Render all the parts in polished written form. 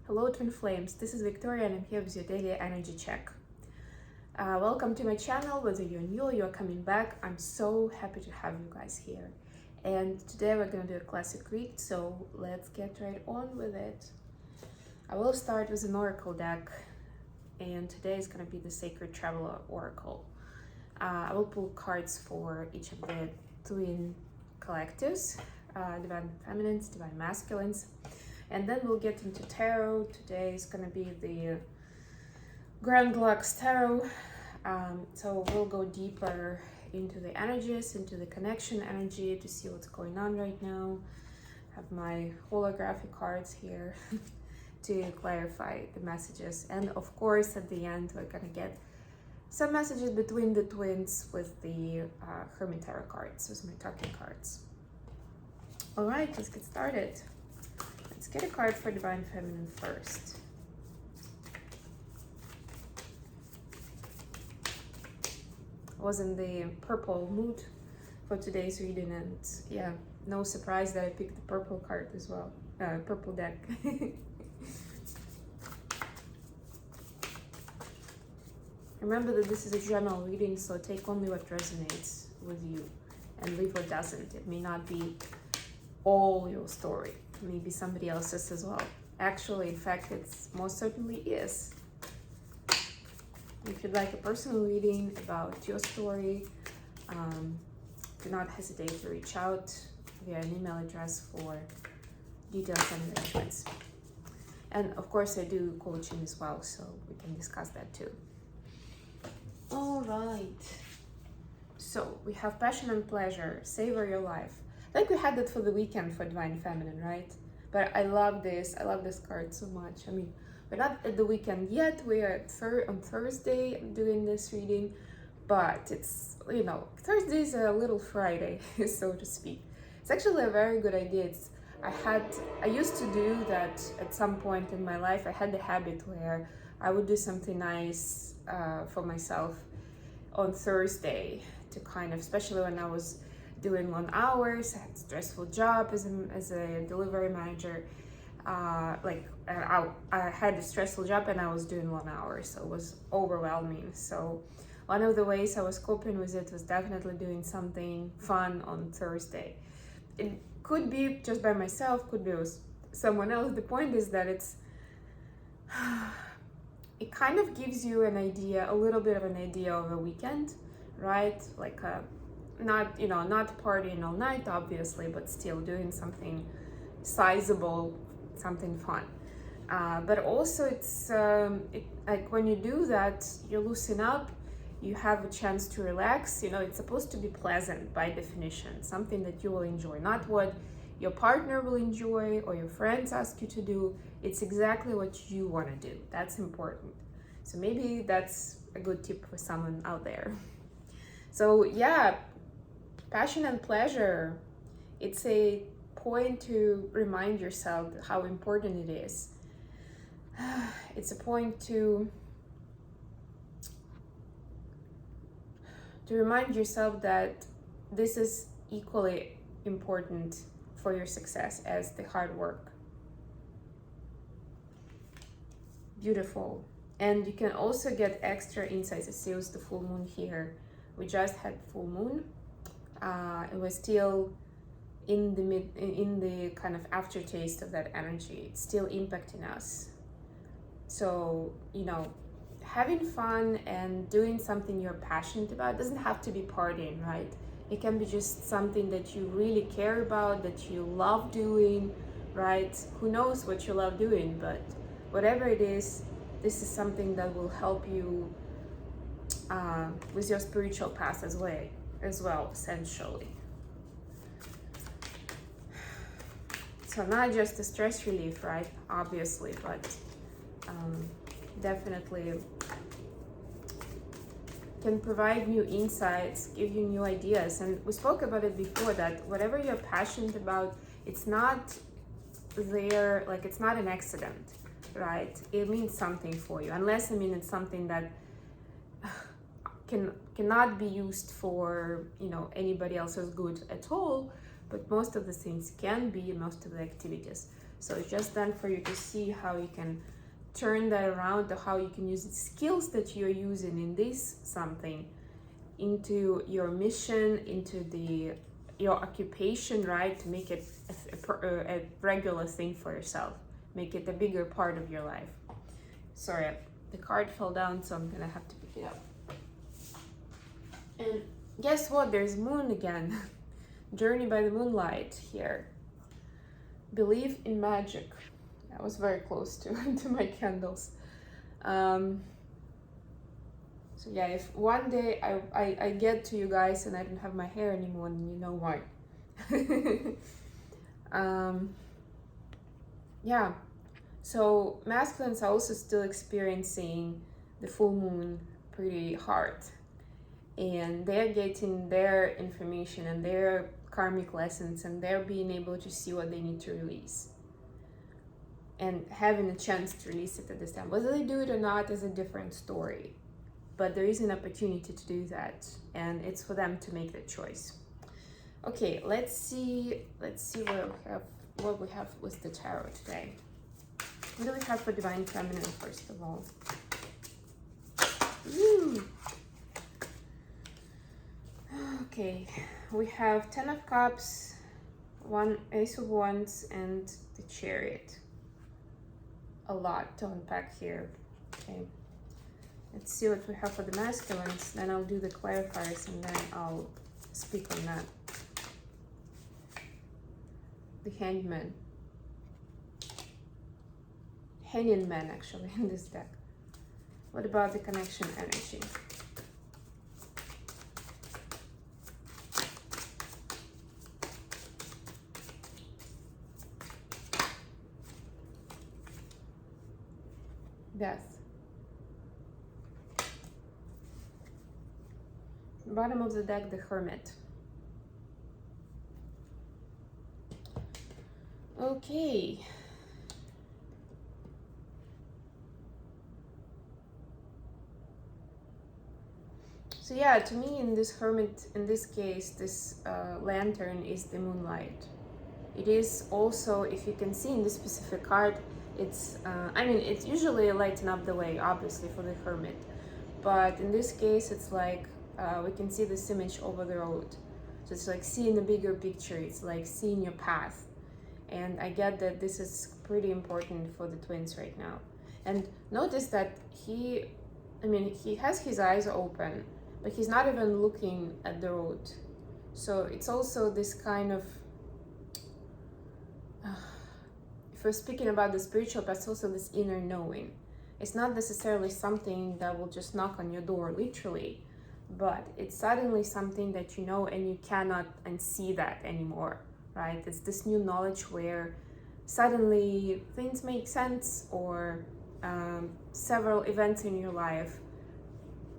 Hello Twin Flames, this is Victoria and I'm here with your daily energy check. Welcome to my channel, whether you're new or you're coming back. I'm so happy to have you guys here. And today we're going to do a classic read, so let's get right on with it. I will start with an oracle deck, and today is going to be the Sacred Traveler Oracle. I will pull cards for each of the twin collectives, Divine Feminines, Divine Masculines. And then we'll get into tarot. Today is going to be the Grand Lux Tarot. So we'll go deeper into the energies, into the connection energy to see what's going on right now. I have my holographic cards here to clarify the messages. And of course, at the end, we're going to get some messages between the twins with the Hermit Tarot cards, with my talking cards. All right, let's get started. Let's get a card for Divine Feminine first. I was in the purple mood for today's reading, and yeah, no surprise that I picked the purple card as well, purple deck. Remember that this is a general reading, so take only what resonates with you and leave what doesn't. It may not be all your story. Maybe somebody else's as well. Actually, in fact, it's most certainly is. If you'd like a personal reading about your story, do not hesitate to reach out via an email address for details and arrangements. And of course, I do coaching as well, so we can discuss that too. All right. So we have passion and pleasure, savor your life. Like we had that for the weekend for Divine Feminine, right? But I love this. I love this card so much. I mean, we're not at the weekend yet. We are on Thursday doing this reading, but it's, you know, Thursdays are a little Friday, so to speak. It's actually a very good idea. I used to do that at some point in my life. I had the habit where I would do something nice for myself on Thursday to kind of, especially when I was doing long hours. I had a stressful job as a delivery manager. I had a stressful job and I was doing long hours, so it was overwhelming. So one of the ways I was coping with it was definitely doing something fun on Thursday. It could be just by myself, could be with someone else. The point is that it kind of gives you an idea, a little bit of an idea of a weekend, right? Like not partying all night, obviously, but still doing something sizable, something fun. But also it's like when you do that, you loosen up, you have a chance to relax. You know, it's supposed to be pleasant by definition, something that you will enjoy, not what your partner will enjoy or your friends ask you to do. It's exactly what you want to do. That's important. So maybe that's a good tip for someone out there. So yeah, passion and pleasure, it's a point to remind yourself how important it is. It's a point to remind yourself that this is equally important for your success as the hard work. Beautiful. And you can also get extra insights. I see it was the full moon here. We just had full moon. It was still in the kind of aftertaste of that energy. It's still impacting us. So, you know, having fun and doing something you're passionate about doesn't have to be partying, right? It can be just something that you really care about, that you love doing, right? Who knows what you love doing, but whatever it is, this is something that will help you with your spiritual path as well, essentially. So not just a stress relief, right? Obviously, but definitely can provide new insights, give you new ideas. And we spoke about it before, that whatever you're passionate about, it's not there, like it's not an accident, right? It means something for you, unless, I mean, it's something that cannot be used for, you know, anybody else's good at all, but most of the things can be, most of the activities. So it's just done for you to see how you can turn that around, or how you can use the skills that you're using in this something into your mission, into your occupation, right? To make it a regular thing for yourself, make it a bigger part of your life. Sorry, the card fell down, so I'm gonna have to pick it up. And guess what? There's moon again. Journey by the moonlight here. Believe in magic. I was very close to my candles. So yeah, if one day I get to you guys and I don't have my hair anymore, then you know why. Yeah, so masculines are also still experiencing the full moon pretty hard, and they're getting their information and their karmic lessons, and they're being able to see what they need to release and having a chance to release it at this time. Whether they do it or not is a different story, but there is an opportunity to do that, and it's for them to make that choice. Okay, let's see what we have with the tarot today. What do we have for Divine Feminine, first of all? Ooh. Okay, we have 10 of Cups, one Ace of Wands, and the Chariot. A lot to unpack here. Okay, let's see what we have for the masculines, then I'll do the clarifiers, and then I'll speak on that. The Hangman. Hanging Man, actually, in this deck. What about the connection energy? Death. Bottom of the deck, the Hermit. Okay. So yeah, to me, in this Hermit, in this case, this lantern is the moonlight. It is also, if you can see in this specific card, it's, I mean, it's usually lighting up the way, obviously, for the Hermit. But in this case, it's like, we can see this image over the road. So it's like seeing the bigger picture. It's like seeing your path. And I get that this is pretty important for the twins right now. And notice that he has his eyes open, but he's not even looking at the road. So it's also this kind of, if we're speaking about the spiritual, but it's also this inner knowing. It's not necessarily something that will just knock on your door, literally, but it's suddenly something that you know and you cannot unsee that anymore, right? It's this new knowledge where suddenly things make sense, or several events in your life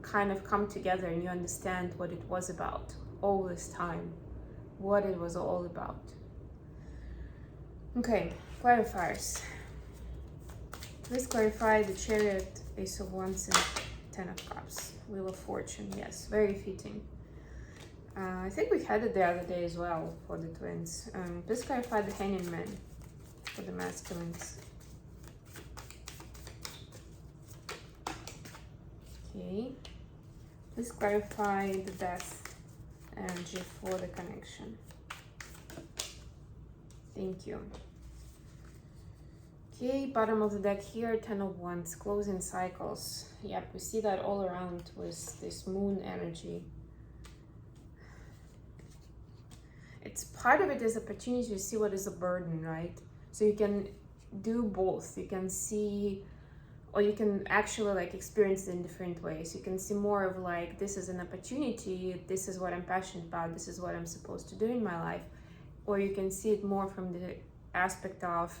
kind of come together and you understand what it was about all this time, what it was all about. Okay, clarifiers. Please clarify the Chariot, Ace of Wands, and 10 of Cups. Wheel of Fortune, yes, very fitting. I think we had it the other day as well for the twins. Please clarify the Hanging Man for the masculines. Okay. Please clarify the Death energy for the connection. Thank you. Okay, bottom of the deck here, 10 of Wands, closing cycles. Yep, we see that all around with this moon energy. It's part of it is opportunity to see what is a burden, right? So you can do both. You can see, or you can actually like experience it in different ways. You can see more of like, this is an opportunity, this is what I'm passionate about, this is what I'm supposed to do in my life. Or you can see it more from the aspect of,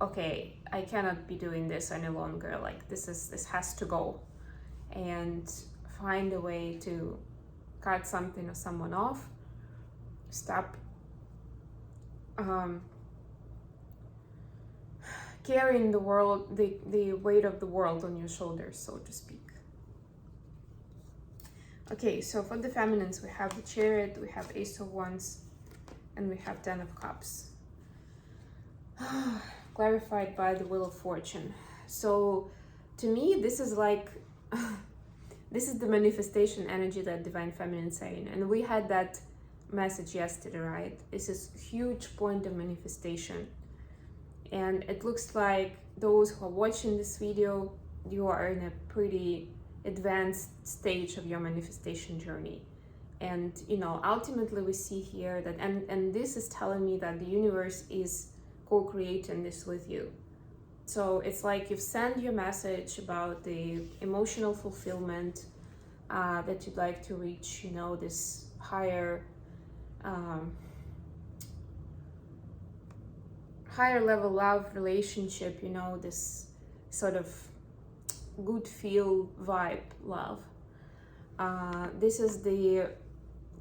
okay, I cannot be doing this any longer. Like this has to go, and find a way to cut something or someone off. Stop carrying the world, the weight of the world on your shoulders, so to speak. Okay, so for the feminines, we have the Chariot, we have Ace of Wands, and we have 10 of Cups. clarified by the Wheel of Fortune. So to me, this is like, this is the manifestation energy that Divine Feminine is saying. And we had that message yesterday, right? This is a huge point of manifestation. And it looks like those who are watching this video, you are in a pretty advanced stage of your manifestation journey. And, you know, ultimately we see here that, and this is telling me that the universe is co-creating this with you. So it's like you've sent your message about the emotional fulfillment that you'd like to reach, you know, this higher level love relationship, you know, this sort of good feel vibe love. This is the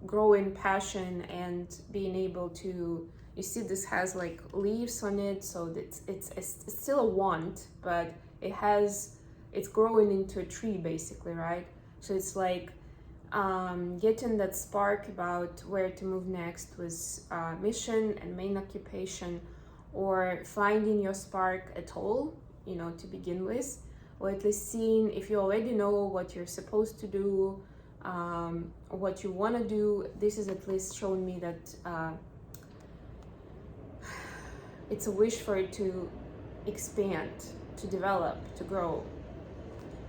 growing passion and being able to, you see this has like leaves on it, so it's still a wand, but it's growing into a tree basically, right? So it's like getting that spark about where to move next with mission and main occupation, or finding your spark at all, you know, to begin with, or at least seeing if you already know what you're supposed to do, or what you want to do. This is at least showing me that it's a wish for it to expand, to develop, to grow.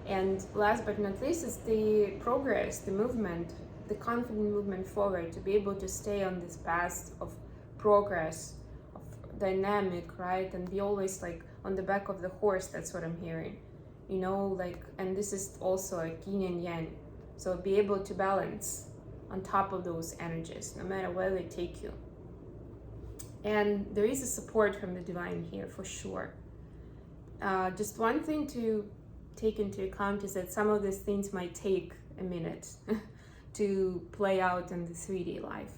And last but not least is the progress, the movement, the confident movement forward, to be able to stay on this path of progress, of dynamic, right? And be always like on the back of the horse. That's what I'm hearing, you know, like, and this is also a yin and yang. So be able to balance on top of those energies, no matter where they take you. And there is a support from the divine here for sure. Just one thing to take into account is that some of these things might take a minute to play out in the 3D life,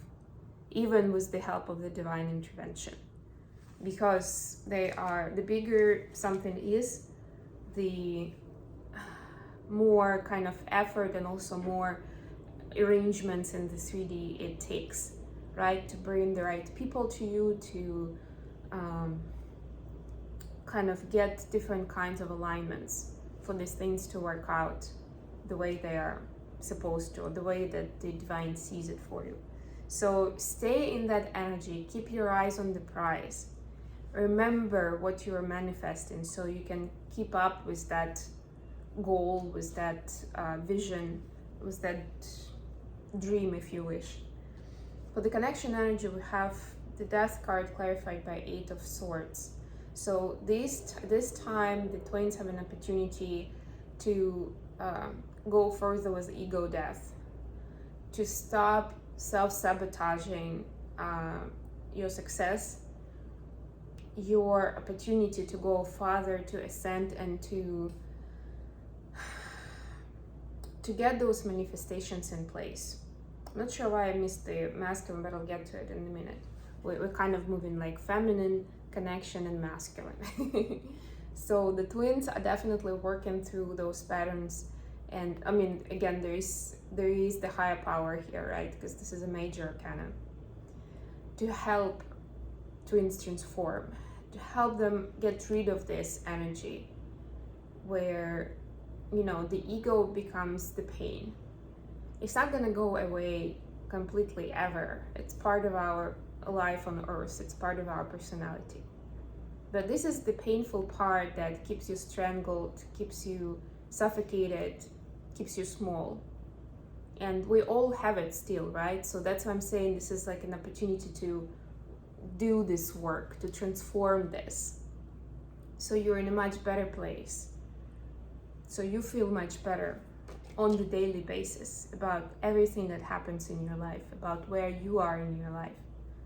even with the help of the divine intervention, because they are, the bigger something is, the more kind of effort and also more arrangements in the 3D it takes, right? To bring the right people to you, to kind of get different kinds of alignments for these things to work out the way they are supposed to, or the way that the divine sees it for you. So stay in that energy, keep your eyes on the prize. Remember what you are manifesting so you can keep up with that goal, with that vision, with that dream, if you wish. For the connection energy, we have the Death card clarified by 8 of Swords. So this time the twins have an opportunity to go further with ego death, to stop self-sabotaging your success, your opportunity to go farther, to ascend, and to get those manifestations in place. I'm not sure why I missed the masculine, but I'll get to it in a minute. We're kind of moving like feminine, connection, and masculine. So the twins are definitely working through those patterns. And I mean, again, there is the higher power here, right? Because this is a major arcana. To help twins transform, to help them get rid of this energy where, you know, the ego becomes the pain. It's not gonna go away completely ever. It's part of our life on earth. It's part of our personality. But this is the painful part that keeps you strangled, keeps you suffocated, keeps you small. And we all have it still, right? So that's why I'm saying this is like an opportunity to do this work, to transform this. So you're in a much better place. So you feel much better on the daily basis about everything that happens in your life, about where you are in your life.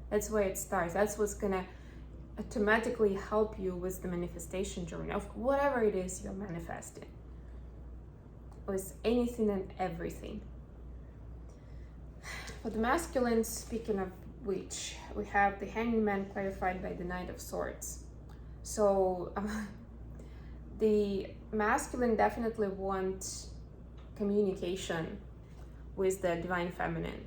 That's where it starts. That's what's gonna automatically help you with the manifestation journey of whatever it is you're manifesting, with anything and everything. For the masculine, speaking of which, we have the Hanged Man clarified by the Knight of Swords. So the masculine definitely wants communication with the divine feminine.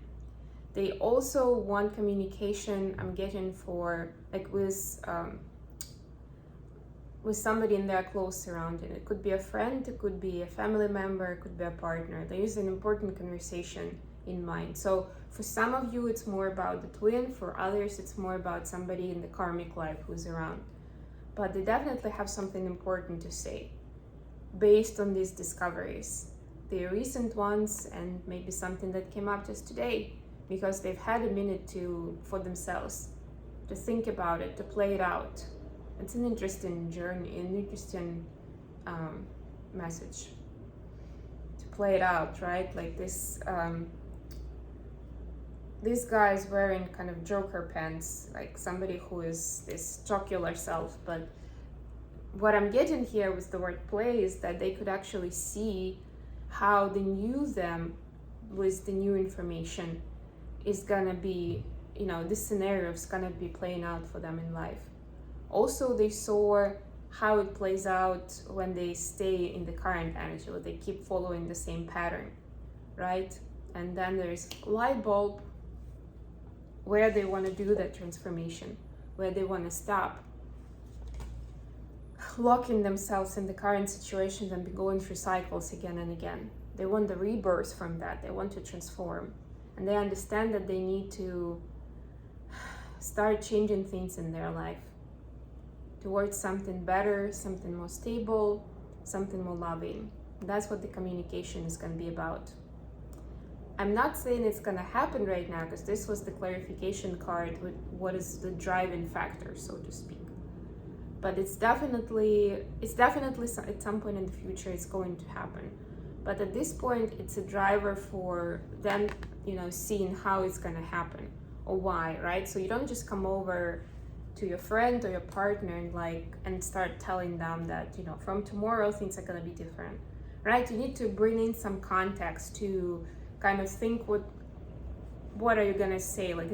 They also want communication, I'm getting, for like with with somebody in their close surrounding. It could be a friend, it could be a family member, it could be a partner. There is an important conversation in mind. So for some of you, it's more about the twin. For others, it's more about somebody in the karmic life who's around. But they definitely have something important to say based on these discoveries. The recent ones, and maybe something that came up just today, because they've had a minute for themselves to think about it, to play it out. It's an interesting journey, an interesting message to play it out, right? Like this guy is wearing kind of Joker pants, like somebody who is this jocular self. But what I'm getting here with the word play is that they could actually see how the new them with the new information is gonna be, this scenario is gonna be playing out for them in life. Also, they saw how it plays out when they stay in the current energy, or they keep following the same pattern, right? And then there's light bulb, where they want to do that transformation, where they want to stop locking themselves in the current situations and be going through cycles again and again. They want the rebirth from that. They want to transform. And they understand that they need to start changing things in their life towards something better, something more stable, something more loving. That's what the communication is going to be about. I'm not saying it's going to happen right now, because this was the clarification card with what is the driving factor, so to speak. But it's definitely at some point in the future it's going to happen. But at this point, it's a driver for them, seeing how it's going to happen or why, right? So you don't just come over to your friend or your partner and start telling them that, from tomorrow things are going to be different, right? You need to bring in some context to kind of think what are you going to say, like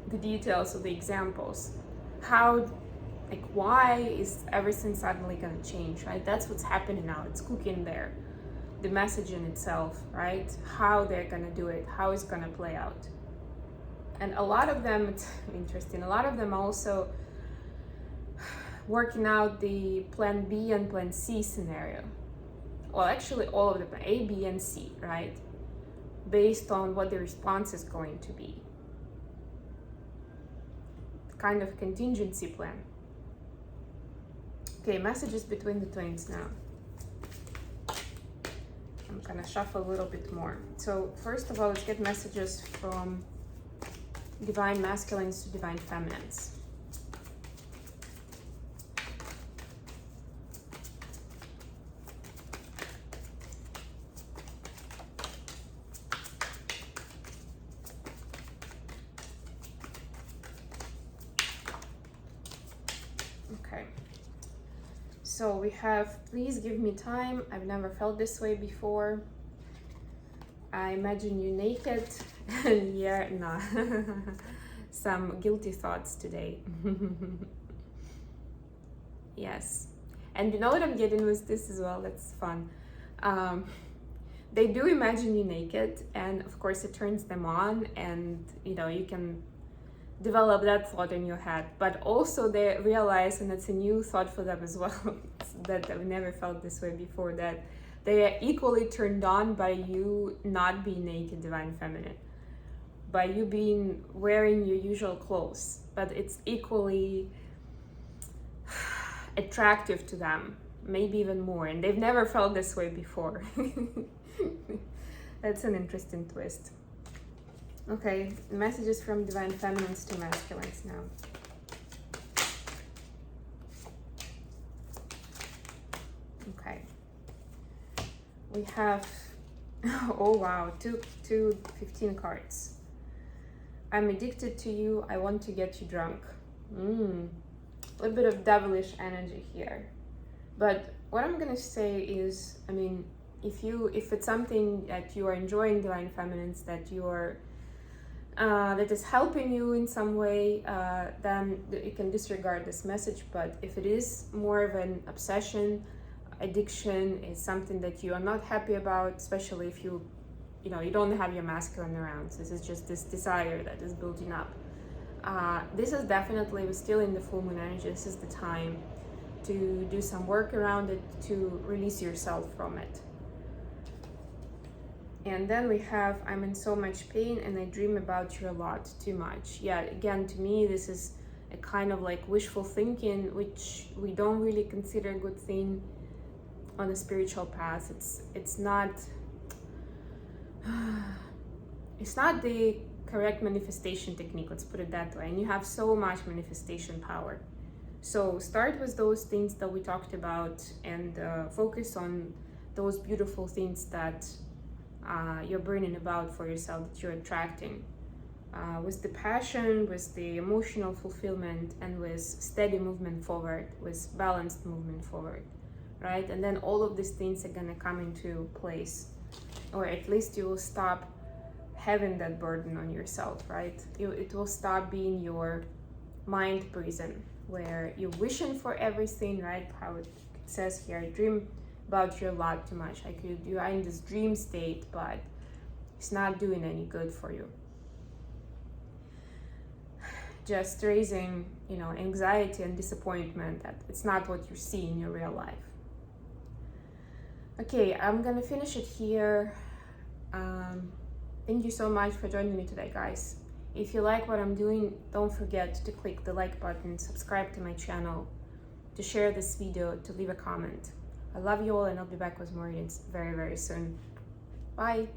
the details of the examples. How, why is everything suddenly going to change, right? That's what's happening now. It's cooking there. The message in itself, right? How they're going to do it, how it's going to play out. And a lot of them, it's interesting, a lot of them also working out the plan B and plan C scenario. Well, actually all of them, A, B, and C, right? Based on what the response is going to be. Kind of contingency plan. Okay, messages between the twins now. I'm gonna shuffle a little bit more. So first of all, let's get messages from divine masculines to divine feminines. Okay. So we have, please give me time. I've never felt this way before. I imagine you naked. And yeah, no. Some guilty thoughts today. Yes. And you know what I'm getting with this as well? That's fun. They do imagine you naked, and of course it turns them on, and you can develop that thought in your head, but also they realize, and it's a new thought for them as well, that I've never felt this way before, that they are equally turned on by you not being naked, divine feminine, by you being wearing your usual clothes, but it's equally attractive to them, maybe even more, and they've never felt this way before. That's an interesting twist. Okay, messages from divine feminines to masculines now. Okay. We have, oh wow, two 15 cards. I'm addicted to you, I want to get you drunk. A little bit of devilish energy here. But what I'm gonna say is, if it's something that you are enjoying, divine feminines, that you are that is helping you in some way, then you can disregard this message. But if it is more of an obsession, addiction, is something that you are not happy about, especially if you don't have your masculine around, so this is just this desire that is building up. This is definitely, we're still in the full moon energy, this is the time to do some work around it, to release yourself from it. And then we have, I'm in so much pain and I dream about you a lot, too much. Yeah, again, to me, this is a kind of like wishful thinking, which we don't really consider a good thing on a spiritual path. It's not the correct manifestation technique, let's put it that way. And you have so much manifestation power. So start with those things that we talked about and focus on those beautiful things that you're burning about for yourself, that you're attracting. With the passion, with the emotional fulfillment, and with steady movement forward, with balanced movement forward, right? And then all of these things are gonna come into place, or at least you will stop having that burden on yourself, right? It will stop being your mind prison, where you're wishing for everything, right? How it says here, I dream about you a lot, too much. Like you are in this dream state, but it's not doing any good for you. Just raising, anxiety and disappointment that it's not what you see in your real life. Okay, I'm gonna finish it here. Thank you so much for joining me today, guys. If you like what I'm doing, don't forget to click the like button, subscribe to my channel, to share this video, to leave a comment. I love you all, and I'll be back with more readings very, very soon. Bye.